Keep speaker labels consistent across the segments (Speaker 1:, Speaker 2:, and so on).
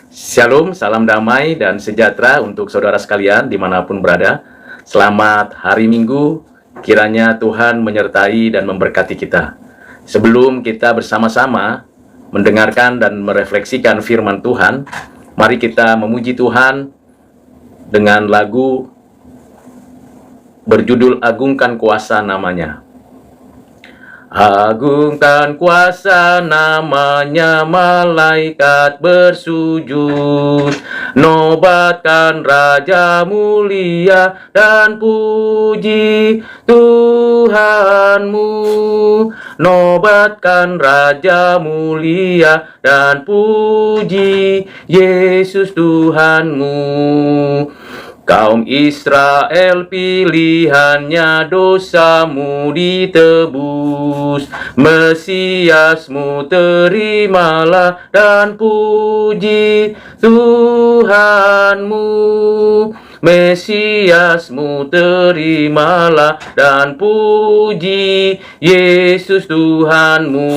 Speaker 1: Shalom, salam damai dan sejahtera untuk saudara sekalian dimanapun berada. Selamat hari Minggu, kiranya Tuhan menyertai dan memberkati kita. Sebelum kita bersama-sama mendengarkan dan merefleksikan firman Tuhan, mari kita memuji Tuhan dengan lagu berjudul Agungkan Kuasa Namanya. Agungkan kuasa namanya, malaikat bersujud, nobatkan Raja mulia dan puji Tuhanmu. Nobatkan Raja mulia dan puji Yesus Tuhanmu. Kaum Israel pilihannya, dosamu ditebus. Mesiasmu terimalah dan puji Tuhanmu. Mesiasmu terimalah dan puji Yesus Tuhanmu.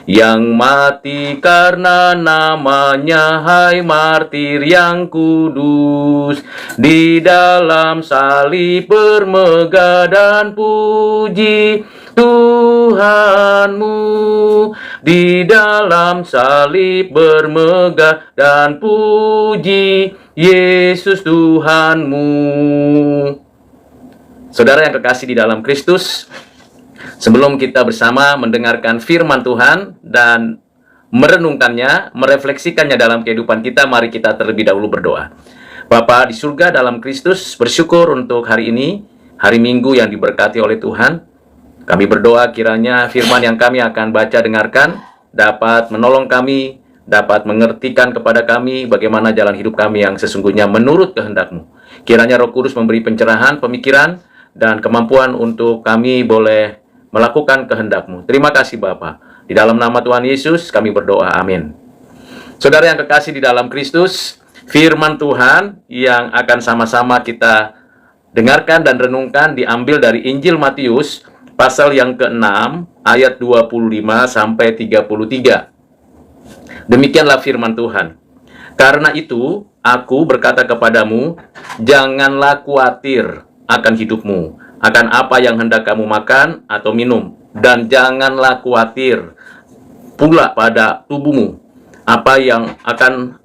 Speaker 1: Yang mati karena namanya, hai martir yang kudus, di dalam salib bermegah dan puji Tuhanmu. Di dalam salib bermegah dan puji Yesus Tuhanmu. Saudara yang kekasih di dalam Kristus, sebelum kita bersama mendengarkan firman Tuhan dan merenungkannya, merefleksikannya dalam kehidupan kita, mari kita terlebih dahulu berdoa. Bapa di surga dalam Kristus, bersyukur untuk hari ini, hari Minggu yang diberkati oleh Tuhan. Kami berdoa kiranya firman yang kami akan baca dengarkan dapat menolong kami, dapat mengertikan kepada kami bagaimana jalan hidup kami yang sesungguhnya menurut kehendak-Mu. Kiranya Roh Kudus memberi pencerahan, pemikiran, dan kemampuan untuk kami boleh melakukan kehendak-Mu. Terima kasih Bapa. Di dalam nama Tuhan Yesus kami berdoa, amin. Saudara yang kekasih di dalam Kristus, firman Tuhan yang akan sama-sama kita dengarkan dan renungkan diambil dari Injil Matius, pasal yang ke-6, ayat 25 sampai 33. Demikianlah firman Tuhan. Karena itu, aku berkata kepadamu, janganlah khawatir akan hidupmu, akan apa yang hendak kamu makan atau minum, dan janganlah khawatir pula pada tubuhmu, apa yang akan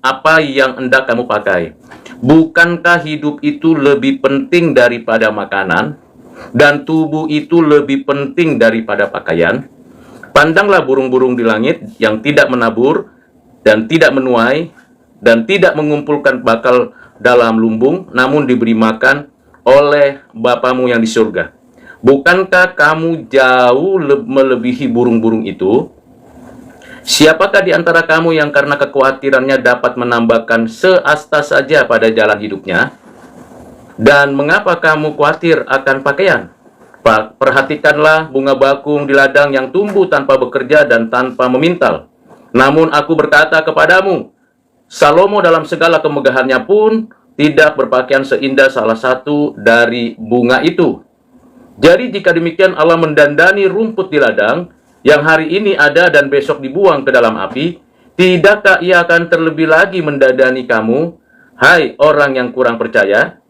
Speaker 1: apa yang hendak kamu pakai. Bukankah hidup itu lebih penting daripada makanan, dan tubuh itu lebih penting daripada pakaian? Pandanglah burung-burung di langit yang tidak menabur dan tidak menuai dan tidak mengumpulkan bakal dalam lumbung, namun diberi makan oleh Bapamu yang di surga. Bukankah kamu jauh melebihi burung-burung itu? Siapakah di antara kamu yang karena kekhawatirannya dapat menambahkan seasta saja pada jalan hidupnya? Dan mengapa kamu khawatir akan pakaian? Perhatikanlah bunga bakung di ladang yang tumbuh tanpa bekerja dan tanpa memintal. Namun aku berkata kepadamu, Salomo dalam segala kemegahannya pun tidak berpakaian seindah salah satu dari bunga itu. Jadi jika demikian Allah mendandani rumput di ladang, yang hari ini ada dan besok dibuang ke dalam api, tidakkah Ia akan terlebih lagi mendandani kamu, hai orang yang kurang percaya?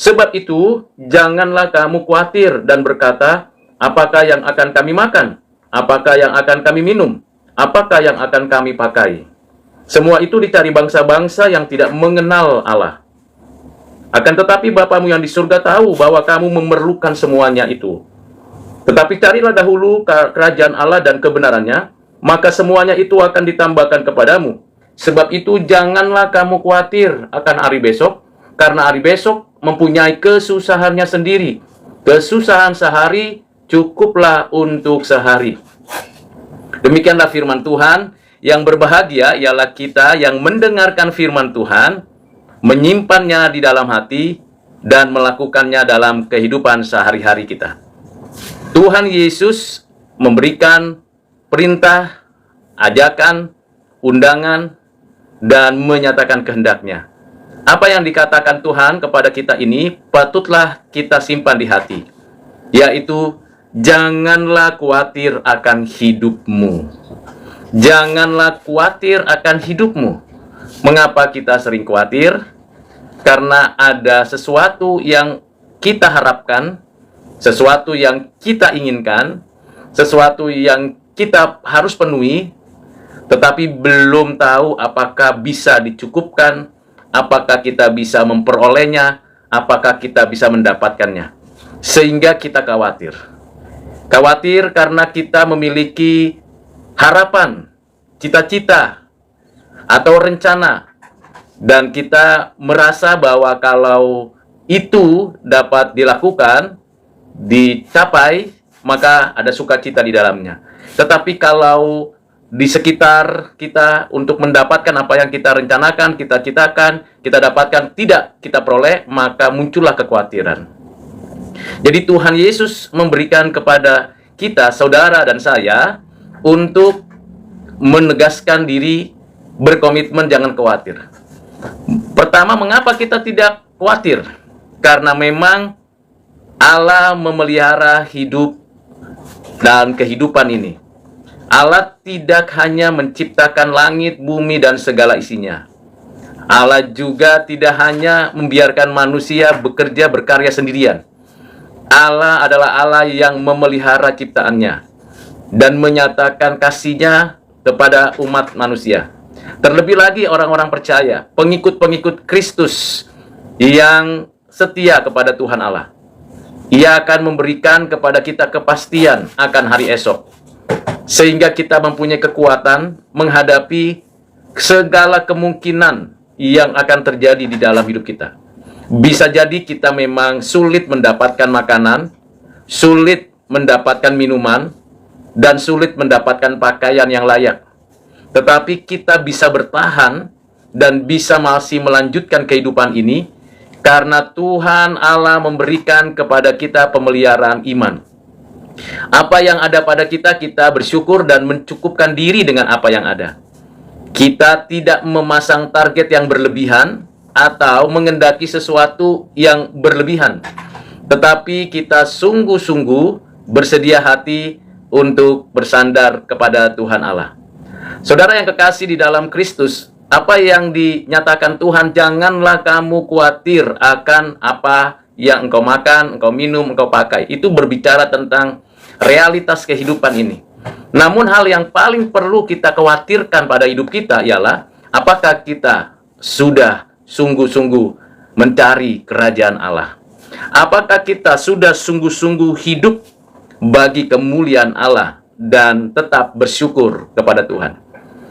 Speaker 1: Sebab itu, janganlah kamu khawatir dan berkata, apakah yang akan kami makan? Apakah yang akan kami minum? Apakah yang akan kami pakai? Semua itu dicari bangsa-bangsa yang tidak mengenal Allah. Akan tetapi Bapamu yang di surga tahu bahwa kamu memerlukan semuanya itu. Tetapi carilah dahulu kerajaan Allah dan kebenarannya, maka semuanya itu akan ditambahkan kepadamu. Sebab itu janganlah kamu khawatir akan hari besok, karena hari besok mempunyai kesusahannya sendiri. Kesusahan sehari cukuplah untuk sehari. Demikianlah firman Tuhan. Yang berbahagia ialah kita yang mendengarkan firman Tuhan, menyimpannya di dalam hati, dan melakukannya dalam kehidupan sehari-hari kita. Tuhan Yesus memberikan perintah, ajakan, undangan, dan menyatakan kehendak-Nya. Apa yang dikatakan Tuhan kepada kita ini patutlah kita simpan di hati, yaitu janganlah khawatir akan hidupmu. Janganlah khawatir akan hidupmu. Mengapa kita sering khawatir? Karena ada sesuatu yang kita harapkan, sesuatu yang kita inginkan, sesuatu yang kita harus penuhi, tetapi belum tahu apakah bisa dicukupkan, apakah kita bisa memperolehnya, apakah kita bisa mendapatkannya. Sehingga kita khawatir. Khawatir karena kita memiliki harapan, cita-cita, atau rencana. Dan kita merasa bahwa kalau itu dapat dilakukan, dicapai, maka ada sukacita di dalamnya. Tetapi kalau di sekitar kita untuk mendapatkan apa yang kita rencanakan, kita citakan, kita dapatkan, tidak kita peroleh, maka muncullah kekhawatiran. Jadi Tuhan Yesus memberikan kepada kita, saudara dan saya, untuk menegaskan diri, berkomitmen jangan khawatir. Pertama, mengapa kita tidak khawatir? Karena memang Allah memelihara hidup dan kehidupan ini. Allah tidak hanya menciptakan langit, bumi, dan segala isinya. Allah juga tidak hanya membiarkan manusia bekerja, berkarya sendirian. Allah adalah Allah yang memelihara ciptaannya dan menyatakan kasih-Nya kepada umat manusia. Terlebih lagi orang-orang percaya, pengikut-pengikut Kristus yang setia kepada Tuhan Allah. Ia akan memberikan kepada kita kepastian akan hari esok, sehingga kita mempunyai kekuatan menghadapi segala kemungkinan yang akan terjadi di dalam hidup kita. Bisa jadi kita memang sulit mendapatkan makanan, sulit mendapatkan minuman, dan sulit mendapatkan pakaian yang layak. Tetapi kita bisa bertahan dan bisa masih melanjutkan kehidupan ini karena Tuhan Allah memberikan kepada kita pemeliharaan iman. Apa yang ada pada kita, kita bersyukur dan mencukupkan diri dengan apa yang ada. Kita tidak memasang target yang berlebihan atau mengendaki sesuatu yang berlebihan, tetapi kita sungguh-sungguh bersedia hati untuk bersandar kepada Tuhan Allah. Saudara yang kekasih di dalam Kristus, apa yang dinyatakan Tuhan, janganlah kamu khawatir akan apa yang engkau makan, engkau minum, engkau pakai. Itu berbicara tentang realitas kehidupan ini. Namun hal yang paling perlu kita khawatirkan pada hidup kita ialah apakah kita sudah sungguh-sungguh mencari kerajaan Allah. Apakah kita sudah sungguh-sungguh hidup bagi kemuliaan Allah dan tetap bersyukur kepada Tuhan.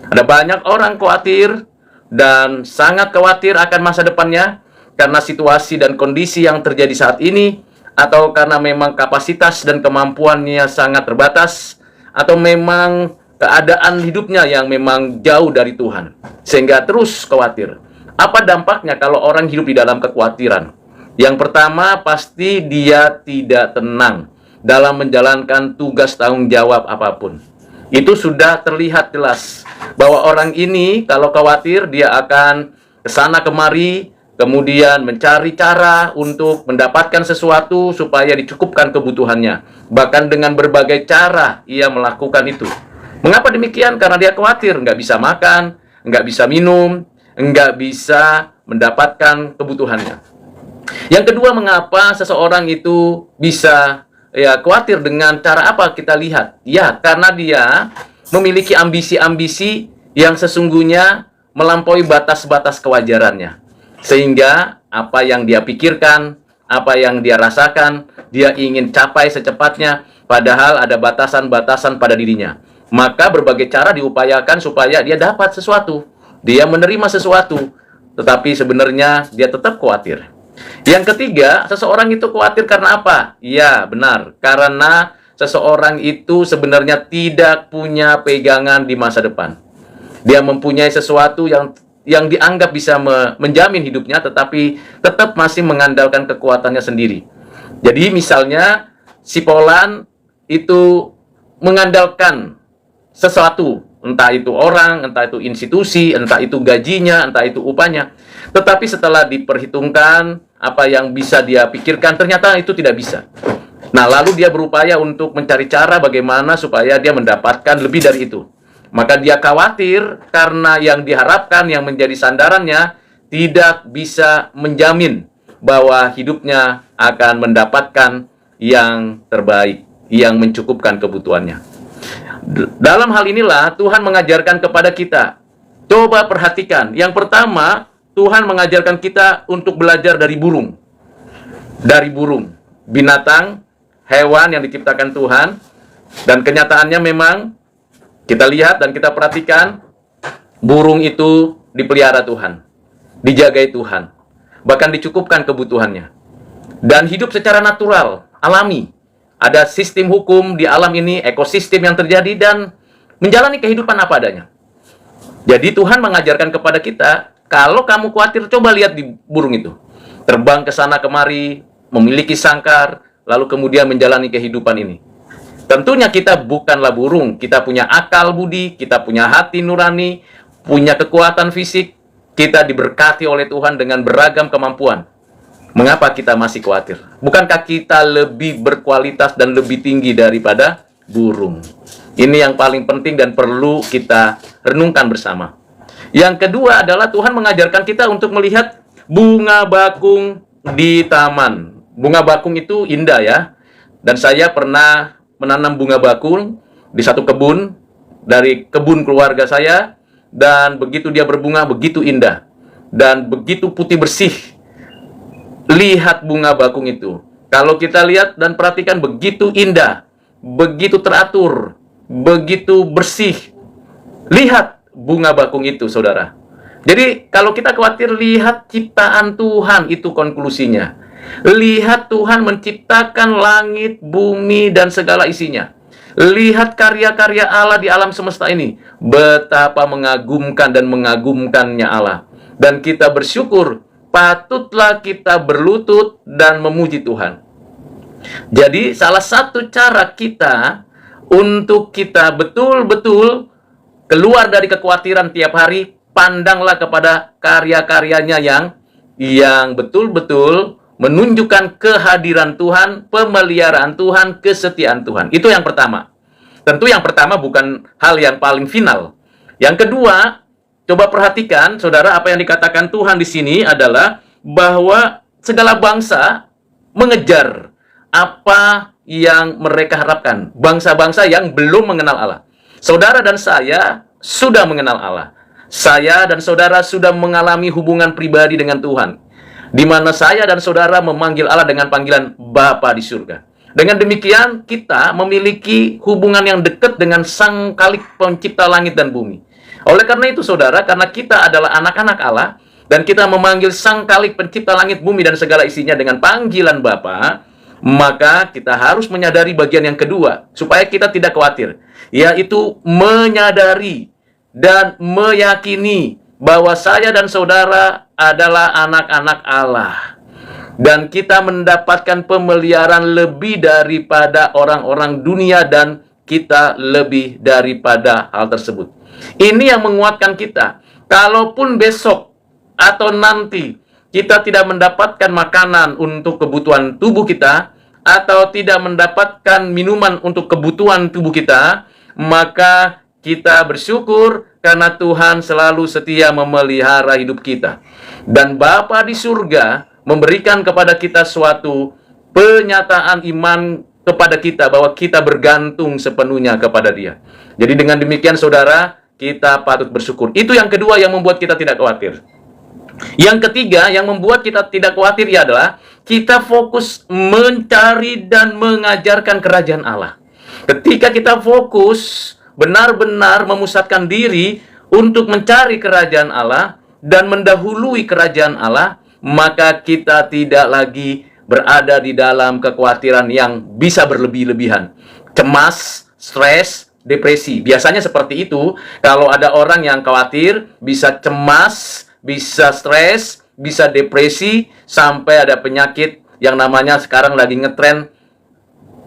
Speaker 1: Ada banyak orang khawatir dan sangat khawatir akan masa depannya karena situasi dan kondisi yang terjadi saat ini, atau karena memang kapasitas dan kemampuannya sangat terbatas, atau memang keadaan hidupnya yang memang jauh dari Tuhan, sehingga terus khawatir. Apa dampaknya kalau orang hidup di dalam kekhawatiran? Yang pertama, pasti dia tidak tenang dalam menjalankan tugas tanggung jawab apapun. Itu sudah terlihat jelas bahwa orang ini kalau khawatir, dia akan kesana kemari, kemudian mencari cara untuk mendapatkan sesuatu supaya dicukupkan kebutuhannya. Bahkan dengan berbagai cara ia melakukan itu. Mengapa demikian? Karena dia khawatir, nggak bisa makan, nggak bisa minum, nggak bisa mendapatkan kebutuhannya. Yang kedua, mengapa seseorang itu bisa khawatir dengan cara apa kita lihat? Ya, karena dia memiliki ambisi-ambisi yang sesungguhnya melampaui batas-batas kewajarannya. Sehingga apa yang dia pikirkan, apa yang dia rasakan, dia ingin capai secepatnya, padahal ada batasan-batasan pada dirinya. Maka berbagai cara diupayakan supaya dia dapat sesuatu, dia menerima sesuatu, tetapi sebenarnya dia tetap khawatir. Yang ketiga, seseorang itu khawatir karena apa? Ya, benar. Karena seseorang itu sebenarnya tidak punya pegangan di masa depan. Dia mempunyai sesuatu yang dianggap bisa menjamin hidupnya, tetapi tetap masih mengandalkan kekuatannya sendiri. Jadi misalnya, si Polan itu mengandalkan sesuatu, entah itu orang, entah itu institusi, entah itu gajinya, entah itu upahnya. Tetapi setelah diperhitungkan apa yang bisa dia pikirkan, ternyata itu tidak bisa. Nah, lalu dia berupaya untuk mencari cara bagaimana supaya dia mendapatkan lebih dari itu. Maka dia khawatir karena yang diharapkan, yang menjadi sandarannya, tidak bisa menjamin bahwa hidupnya akan mendapatkan yang terbaik, yang mencukupkan kebutuhannya. Dalam hal inilah Tuhan mengajarkan kepada kita. Coba perhatikan. Yang pertama, Tuhan mengajarkan kita untuk belajar dari burung. Dari burung, binatang, hewan yang diciptakan Tuhan. Dan kenyataannya memang kita lihat dan kita perhatikan, burung itu dipelihara Tuhan, dijagai Tuhan, bahkan dicukupkan kebutuhannya. Dan hidup secara natural, alami. Ada sistem hukum di alam ini, ekosistem yang terjadi, dan menjalani kehidupan apa adanya. Jadi Tuhan mengajarkan kepada kita, kalau kamu khawatir, coba lihat di burung itu. Terbang ke sana kemari, memiliki sangkar, lalu kemudian menjalani kehidupan ini. Tentunya kita bukanlah burung, kita punya akal budi, kita punya hati nurani, punya kekuatan fisik, kita diberkati oleh Tuhan dengan beragam kemampuan. Mengapa kita masih khawatir? Bukankah kita lebih berkualitas dan lebih tinggi daripada burung? Ini yang paling penting dan perlu kita renungkan bersama. Yang kedua adalah Tuhan mengajarkan kita untuk melihat bunga bakung di taman. Bunga bakung itu indah ya. Dan saya pernah menanam bunga bakung di satu kebun, dari kebun keluarga saya. Dan begitu dia berbunga, begitu indah. Dan begitu putih bersih. Lihat bunga bakung itu. Kalau kita lihat dan perhatikan, begitu indah, begitu teratur, begitu bersih. Lihat bunga bakung itu, saudara. Jadi, kalau kita khawatir, lihat ciptaan Tuhan, itu konklusinya. Lihat Tuhan menciptakan langit, bumi, dan segala isinya. Lihat karya-karya Allah di alam semesta ini. Betapa mengagumkan dan mengagumkannya Allah. Dan kita bersyukur, patutlah kita berlutut dan memuji Tuhan. Jadi salah satu cara kita untuk kita betul-betul keluar dari kekhawatiran tiap hari, pandanglah kepada karya-karyanya yang betul-betul menunjukkan kehadiran Tuhan, pemeliharaan Tuhan, kesetiaan Tuhan. Itu yang pertama. Tentu yang pertama bukan hal yang paling final. Yang kedua, coba perhatikan, saudara, apa yang dikatakan Tuhan di sini adalah bahwa segala bangsa mengejar apa yang mereka harapkan. Bangsa-bangsa yang belum mengenal Allah. Saudara dan saya sudah mengenal Allah. Saya dan saudara sudah mengalami hubungan pribadi dengan Tuhan, di mana saya dan saudara memanggil Allah dengan panggilan Bapa di surga. Dengan demikian, kita memiliki hubungan yang dekat dengan Sang Khalik Pencipta langit dan bumi. Oleh karena itu, saudara, karena kita adalah anak-anak Allah, dan kita memanggil Sang Khalik Pencipta langit, bumi, dan segala isinya dengan panggilan Bapa, maka kita harus menyadari bagian yang kedua, supaya kita tidak khawatir, yaitu menyadari dan meyakini bahwa saya dan saudara adalah anak-anak Allah. Dan kita mendapatkan pemeliharaan lebih daripada orang-orang dunia, dan kita lebih daripada hal tersebut. Ini yang menguatkan kita. Kalaupun besok atau nanti kita tidak mendapatkan makanan untuk kebutuhan tubuh kita, atau tidak mendapatkan minuman untuk kebutuhan tubuh kita, maka kita bersyukur karena Tuhan selalu setia memelihara hidup kita. Dan Bapa di surga memberikan kepada kita suatu penyataan iman kepada kita bahwa kita bergantung sepenuhnya kepada Dia. Jadi dengan demikian, saudara, kita patut bersyukur. Itu yang kedua yang membuat kita tidak khawatir. Yang ketiga yang membuat kita tidak khawatir adalah kita fokus mencari dan mengajarkan kerajaan Allah. Ketika kita fokus benar-benar memusatkan diri untuk mencari kerajaan Allah dan mendahului kerajaan Allah, maka kita tidak lagi berada di dalam kekhawatiran yang bisa berlebih-lebihan. Cemas, stres, depresi. Biasanya seperti itu. Kalau ada orang yang khawatir, bisa cemas, bisa stres, bisa depresi, sampai ada penyakit yang namanya sekarang lagi ngetren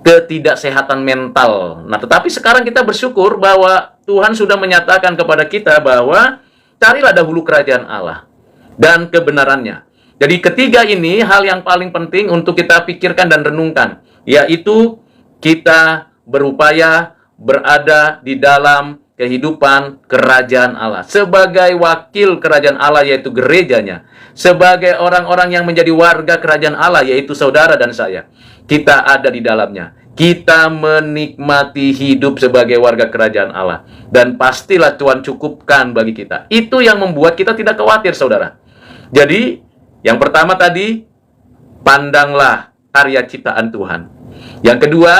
Speaker 1: ketidaksehatan mental. Nah, tetapi sekarang kita bersyukur bahwa Tuhan sudah menyatakan kepada kita bahwa carilah dahulu kerajaan Allah dan kebenarannya. Jadi ketiga ini hal yang paling penting untuk kita pikirkan dan renungkan, yaitu kita berupaya berada di dalam kehidupan kerajaan Allah. Sebagai wakil kerajaan Allah, yaitu gerejanya. Sebagai orang-orang yang menjadi warga kerajaan Allah, yaitu saudara dan saya. Kita ada di dalamnya. Kita menikmati hidup sebagai warga kerajaan Allah. Dan pastilah Tuhan cukupkan bagi kita. Itu yang membuat kita tidak khawatir, saudara. Jadi, yang pertama tadi, pandanglah karya ciptaan Tuhan. Yang kedua,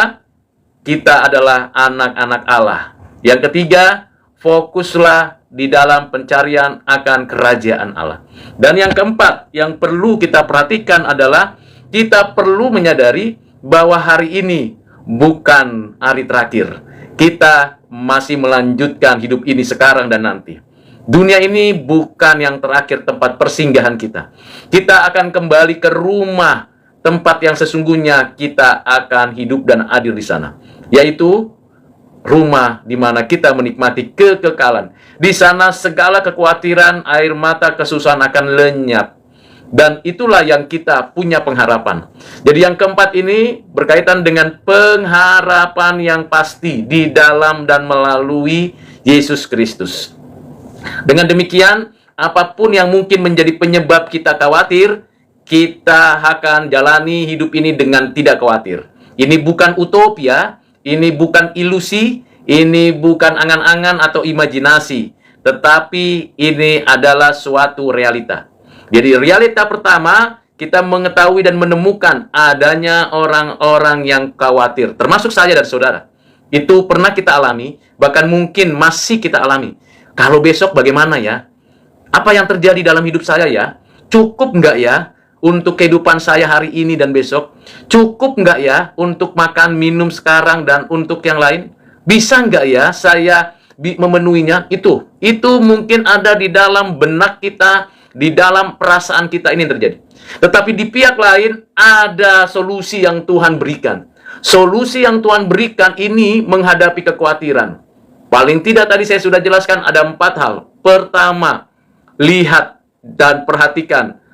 Speaker 1: kita adalah anak-anak Allah. Yang ketiga, fokuslah di dalam pencarian akan kerajaan Allah. Dan yang keempat, yang perlu kita perhatikan adalah kita perlu menyadari bahwa hari ini bukan hari terakhir. Kita masih melanjutkan hidup ini sekarang dan nanti. Dunia ini bukan yang terakhir tempat persinggahan kita. Kita akan kembali ke rumah, tempat yang sesungguhnya kita akan hidup dan adil di sana, yaitu rumah di mana kita menikmati kekekalan. Di sana segala kekhawatiran, air mata, kesusahan akan lenyap. Dan itulah yang kita punya pengharapan. Jadi yang keempat ini berkaitan dengan pengharapan yang pasti di dalam dan melalui Yesus Kristus. Dengan demikian, apapun yang mungkin menjadi penyebab kita khawatir, kita akan jalani hidup ini dengan tidak khawatir. Ini bukan utopia, ini bukan ilusi, ini bukan angan-angan atau imajinasi, tetapi ini adalah suatu realita. Jadi realita pertama, kita mengetahui dan menemukan adanya orang-orang yang khawatir, termasuk saya dan saudara. Itu pernah kita alami, bahkan mungkin masih kita alami. Kalau besok bagaimana ya? Apa yang terjadi dalam hidup saya ya? Cukup nggak ya untuk kehidupan saya hari ini dan besok? Cukup nggak ya untuk makan, minum sekarang dan untuk yang lain? Bisa nggak ya saya memenuhinya? Itu mungkin ada di dalam benak kita, di dalam perasaan kita ini terjadi. Tetapi di pihak lain ada solusi yang Tuhan berikan. Solusi yang Tuhan berikan ini menghadapi kekhawatiran. Paling tidak tadi saya sudah jelaskan ada 4 hal. Pertama, lihat dan perhatikan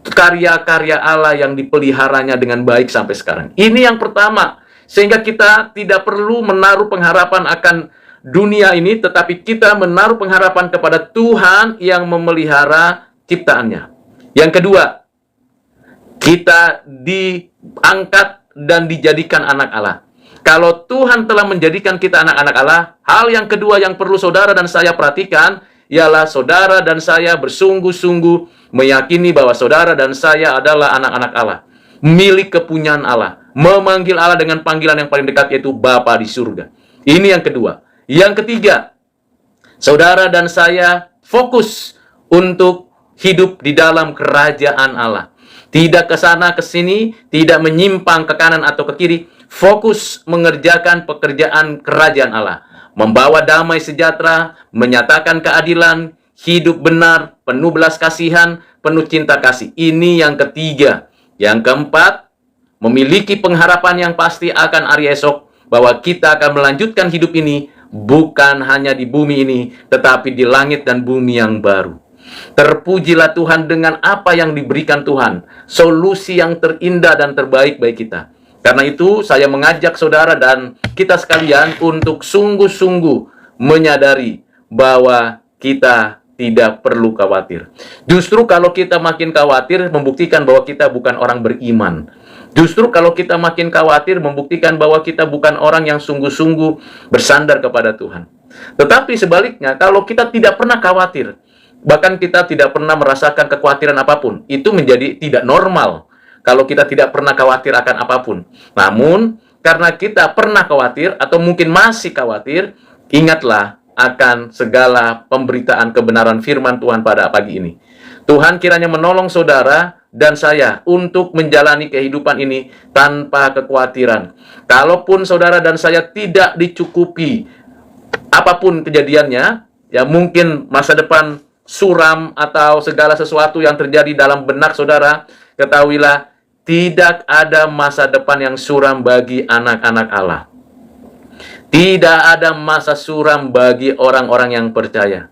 Speaker 1: karya-karya Allah yang dipeliharanya dengan baik sampai sekarang. Ini yang pertama. Sehingga kita tidak perlu menaruh pengharapan akan dunia ini, tetapi kita menaruh pengharapan kepada Tuhan yang memelihara ciptaannya. Yang kedua, kita diangkat dan dijadikan anak Allah. Kalau Tuhan telah menjadikan kita anak-anak Allah, hal yang kedua yang perlu saudara dan saya perhatikan, ialah saudara dan saya bersungguh-sungguh meyakini bahwa saudara dan saya adalah anak-anak Allah, milik kepunyaan Allah, memanggil Allah dengan panggilan yang paling dekat, yaitu Bapa di surga. Ini yang kedua. Yang ketiga, saudara dan saya fokus untuk hidup di dalam kerajaan Allah. Tidak ke sana ke sini, tidak menyimpang ke kanan atau ke kiri, fokus mengerjakan pekerjaan kerajaan Allah. Membawa damai sejahtera, menyatakan keadilan, hidup benar, penuh belas kasihan, penuh cinta kasih. Ini yang ketiga. Yang keempat, memiliki pengharapan yang pasti akan hari esok, bahwa kita akan melanjutkan hidup ini bukan hanya di bumi ini, tetapi di langit dan bumi yang baru. Terpujilah Tuhan dengan apa yang diberikan Tuhan, solusi yang terindah dan terbaik bagi kita. Karena itu saya mengajak saudara dan kita sekalian untuk sungguh-sungguh menyadari bahwa kita tidak perlu khawatir. Justru kalau kita makin khawatir, membuktikan bahwa kita bukan orang beriman. Justru kalau kita makin khawatir, membuktikan bahwa kita bukan orang yang sungguh-sungguh bersandar kepada Tuhan. Tetapi sebaliknya, kalau kita tidak pernah khawatir, bahkan kita tidak pernah merasakan kekhawatiran apapun, itu menjadi tidak normal. Kalau kita tidak pernah khawatir akan apapun. Namun, karena kita pernah khawatir, atau mungkin masih khawatir, ingatlah akan segala pemberitaan kebenaran firman Tuhan pada pagi ini. Tuhan kiranya menolong saudara dan saya untuk menjalani kehidupan ini tanpa kekhawatiran. Kalaupun saudara dan saya tidak dicukupi apapun kejadiannya, ya mungkin masa depan suram atau segala sesuatu yang terjadi dalam benak saudara, ketahuilah tidak ada masa depan yang suram bagi anak-anak Allah. Tidak ada masa suram bagi orang-orang yang percaya.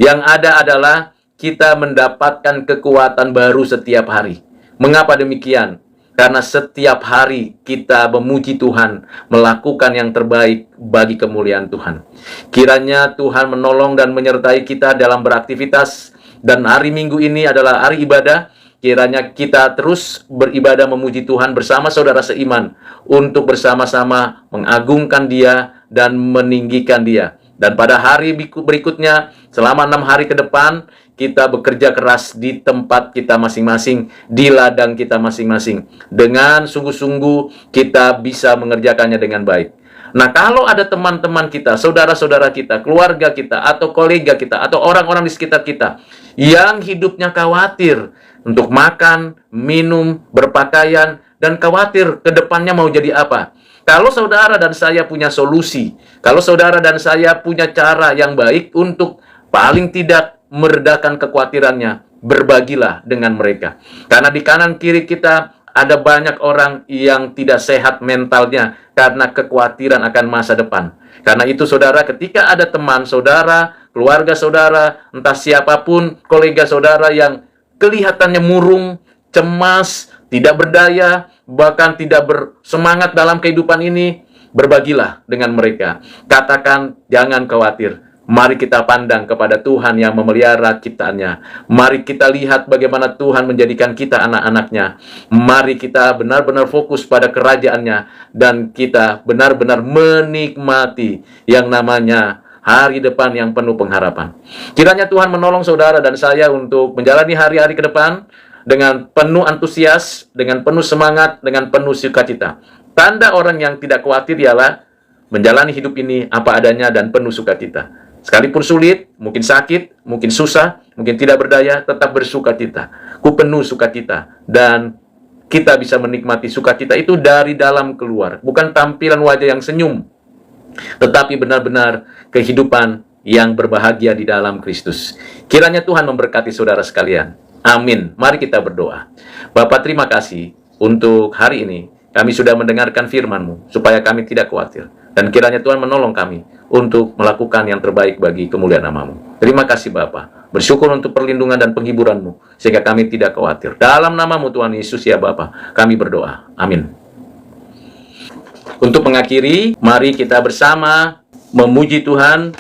Speaker 1: Yang ada adalah kita mendapatkan kekuatan baru setiap hari. Mengapa demikian? karena setiap hari kita memuji Tuhan, melakukan yang terbaik bagi kemuliaan Tuhan. Kiranya Tuhan menolong dan menyertai kita dalam beraktivitas, dan hari Minggu ini adalah hari ibadah. Kiranya kita terus beribadah memuji Tuhan bersama saudara seiman, untuk bersama-sama mengagungkan Dia dan meninggikan Dia. Dan pada hari berikutnya, selama 6 hari ke depan, kita bekerja keras di tempat kita masing-masing, di ladang kita masing-masing. Dengan sungguh-sungguh kita bisa mengerjakannya dengan baik. Nah, kalau ada teman-teman kita, saudara-saudara kita, keluarga kita, atau kolega kita, atau orang-orang di sekitar kita, yang hidupnya khawatir untuk makan, minum, berpakaian, dan khawatir ke depannya mau jadi apa. Kalau saudara dan saya punya solusi, kalau saudara dan saya punya cara yang baik untuk paling tidak meredakan kekhawatirannya, berbagilah dengan mereka. Karena di kanan kiri kita ada banyak orang yang tidak sehat mentalnya karena kekhawatiran akan masa depan. Karena itu saudara, ketika ada teman saudara, keluarga saudara, entah siapapun, kolega saudara yang kelihatannya murung, cemas, tidak berdaya, bahkan tidak bersemangat dalam kehidupan ini, berbagilah dengan mereka. Katakan, jangan khawatir. Mari kita pandang kepada Tuhan yang memelihara ciptaannya. Mari kita lihat bagaimana Tuhan menjadikan kita anak-anaknya. Mari kita benar-benar fokus pada kerajaannya, dan kita benar-benar menikmati yang namanya hari depan yang penuh pengharapan. Kiranya Tuhan menolong saudara dan saya untuk menjalani hari-hari ke depan dengan penuh antusias, dengan penuh semangat, dengan penuh sukacita. Tanda orang yang tidak khawatir ialah menjalani hidup ini apa adanya dan penuh sukacita. Sekalipun sulit, mungkin sakit, mungkin susah, mungkin tidak berdaya, tetap bersukacita. Ku penuh sukacita, dan kita bisa menikmati sukacita itu dari dalam keluar. Bukan tampilan wajah yang senyum, tetapi benar-benar kehidupan yang berbahagia di dalam Kristus. Kiranya Tuhan memberkati saudara sekalian. Amin. Mari kita berdoa. Bapa, terima kasih untuk hari ini. Kami sudah mendengarkan firman-Mu, supaya kami tidak khawatir. Dan kiranya Tuhan menolong kami untuk melakukan yang terbaik bagi kemuliaan nama-Mu. Terima kasih Bapa. Bersyukur untuk perlindungan dan penghiburan-Mu, sehingga kami tidak khawatir. Dalam nama-Mu Tuhan Yesus ya Bapa, kami berdoa. Amin. Untuk mengakhiri, mari kita bersama memuji Tuhan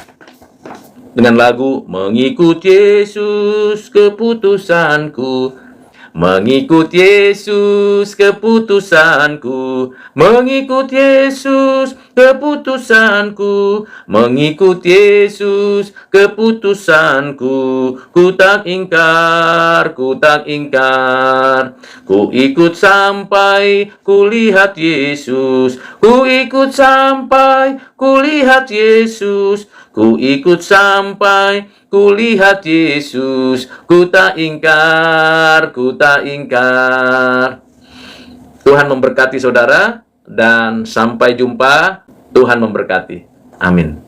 Speaker 1: dengan lagu Mengikut Yesus keputusanku, mengikut Yesus keputusanku, mengikut Yesus keputusanku, mengikut Yesus keputusanku. Ku tak ingkar, ku tak ingkar. Ku ikut sampai ku lihat Yesus, ku ikut sampai ku lihat Yesus. Ku ikut sampai ku lihat Yesus, ku tak ingkar, ku tak ingkar. Tuhan memberkati saudara, dan sampai jumpa. Tuhan memberkati. Amin.